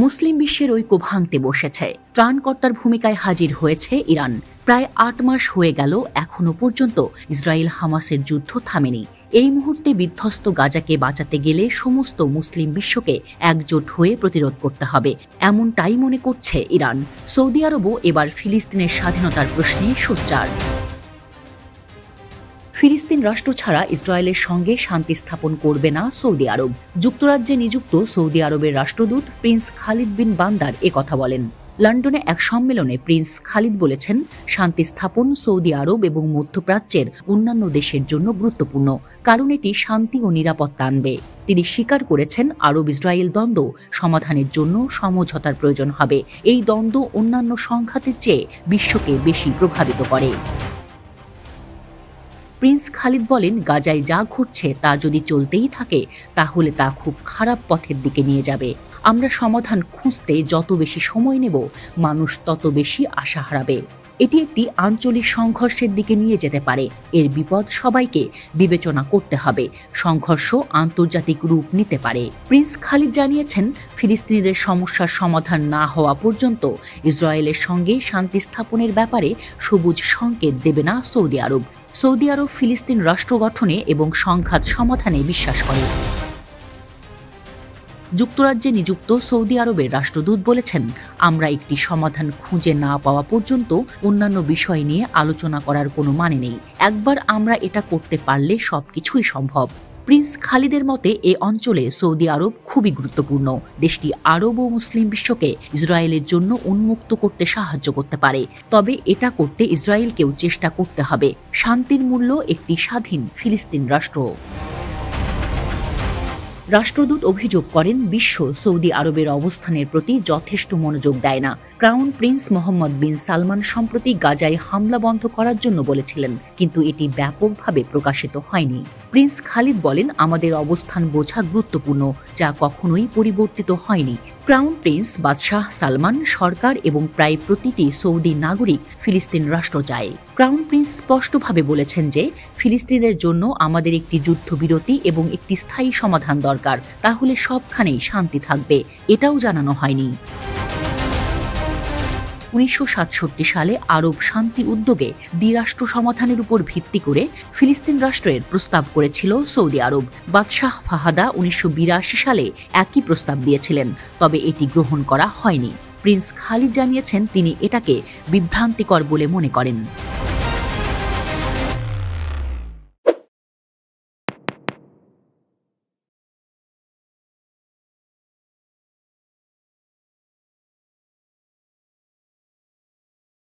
মুসলিম বিশ্বের ঐক্য ভাঙতে বসেছে। ত্রাণকর্তার ভূমিকায় হাজির হয়েছে ইরান। প্রায় ৮ মাস হয়ে গেল, এখনো পর্যন্ত ইসরায়েল হামাসের যুদ্ধ থামেনি। এই মুহূর্তে বিধ্বস্ত গাজাকে বাঁচাতে গেলে সমস্ত মুসলিম বিশ্বকে একজোট হয়ে প্রতিরোধ করতে হবে, এমনটাই মনে করছে ইরান। সৌদি আরবও এবার ফিলিস্তিনের স্বাধীনতার প্রশ্নে সোচ্চার। ফিলিস্তিন রাষ্ট্র ছাড়া ইসরায়েলের সঙ্গে শান্তি স্থাপন করবে না সৌদি আরব। যুক্তরাজ্যে নিযুক্ত সৌদি আরবের রাষ্ট্রদূত প্রিন্স খালিদ বিন বান্দার একথা বলেন। লন্ডনে এক সম্মেলনে প্রিন্স খালিদ বলেছেন, শান্তি স্থাপন সৌদি আরব এবং মধ্যপ্রাচ্যের অন্যান্য দেশের জন্য গুরুত্বপূর্ণ, কারণ এটি শান্তি ও নিরাপত্তা আনবে। তিনি স্বীকার করেছেন, আরব ইসরায়েল দ্বন্দ্ব সমাধানের জন্য সমঝোতার প্রয়োজন হবে। এই দ্বন্দ্ব অন্যান্য সংঘাতের চেয়ে বিশ্বকে বেশি প্রভাবিত করে। প্রিন্স খালিদ বলেন, গাজায় যা ঘটছে তা যদি চলতেই থাকে তাহলে তা খুব খারাপ পথের দিকে নিয়ে যাবে। আমরা সমাধান খুঁজতে যত বেশি সময় নেব, মানুষ তত বেশি আশা হারাবে। এটি একটি আঞ্চলিক সংঘর্ষের দিকে নিয়ে যেতে পারে। এর বিপদ সবাইকে বিবেচনা করতে হবে। সংঘর্ষ আন্তর্জাতিক রূপ নিতে পারে। প্রিন্স খালিদ জানিয়েছেন, ফিলিস্তিনিদের সমস্যার সমাধান না হওয়া পর্যন্ত ইসরায়েলের সঙ্গে শান্তি স্থাপনের ব্যাপারে সবুজ সংকেত দেবে না সৌদি আরব। সৌদি আরব ফিলিস্তিন রাষ্ট্র গঠনে এবং সংঘাত সমাধানে বিশ্বাস করে। যুক্তরাজ্যে নিযুক্ত সৌদি আরবের রাষ্ট্রদূত বলেছেন, আমরা একটি সমাধান খুঁজে না পাওয়া পর্যন্ত অন্যান্য বিষয় নিয়ে আলোচনা করার কোনো মানে নেই। একবার আমরা এটা করতে পারলে সবকিছুই সম্ভব। প্রিন্স খালিদের মতে এ অঞ্চলে সৌদি আরব খুবই গুরুত্বপূর্ণ। দেশটি আরব ও মুসলিম বিশ্বকে ইসরায়েলের জন্য উন্মুক্ত করতে সাহায্য করতে পারে। তবে এটা করতে ইসরায়েলকেও চেষ্টা করতে হবে। শান্তির মূল্য একটি স্বাধীন ফিলিস্তিন রাষ্ট্র। রাষ্ট্রদূত অভিযোগ করেন, বিশ্ব সৌদি আরবের অবস্থানের প্রতি যথেষ্ট মনোযোগ দেয় না। ক্রাউন প্রিন্স মোহাম্মদ বিন সালমান সম্প্রতি গাজায় হামলা বন্ধ করার জন্য বলেছিলেন, কিন্তু এটি ব্যাপকভাবে প্রকাশিত হয়নি। প্রিন্স খালিদ বলেন, আমাদের অবস্থান বোঝা গুরুত্বপূর্ণ, যা কখনোই পরিবর্তিত হয়নি। ক্রাউন প্রিন্স বাদশাহ সালমান, সরকার এবং প্রায় প্রতিটি সৌদি নাগরিক ফিলিস্তিন রাষ্ট্র চায়। ক্রাউন প্রিন্স স্পষ্টভাবে বলেছেন যে, ফিলিস্তিনের জন্য আমাদের একটি যুদ্ধবিরতি এবং একটি স্থায়ী সমাধান দরকার, তাহলে সবখানেই শান্তি থাকবে। এটাও জানানো হয়নি। 1967 সালে আরব শান্তি উদ্যোগে দ্বিরাষ্ট্র সমাধানের উপর ভিত্তি করে ফিলিস্তিন রাষ্ট্রের প্রস্তাব করেছিল সৌদি আরব। বাদশাহ ফাহাদা 1982 সালে একই প্রস্তাব দিয়েছিলেন, তবে এটি গ্রহণ করা হয়নি। প্রিন্স খালিদ জানিয়েছেন, তিনি এটাকে বিভ্রান্তিকর বলে মনে করেন।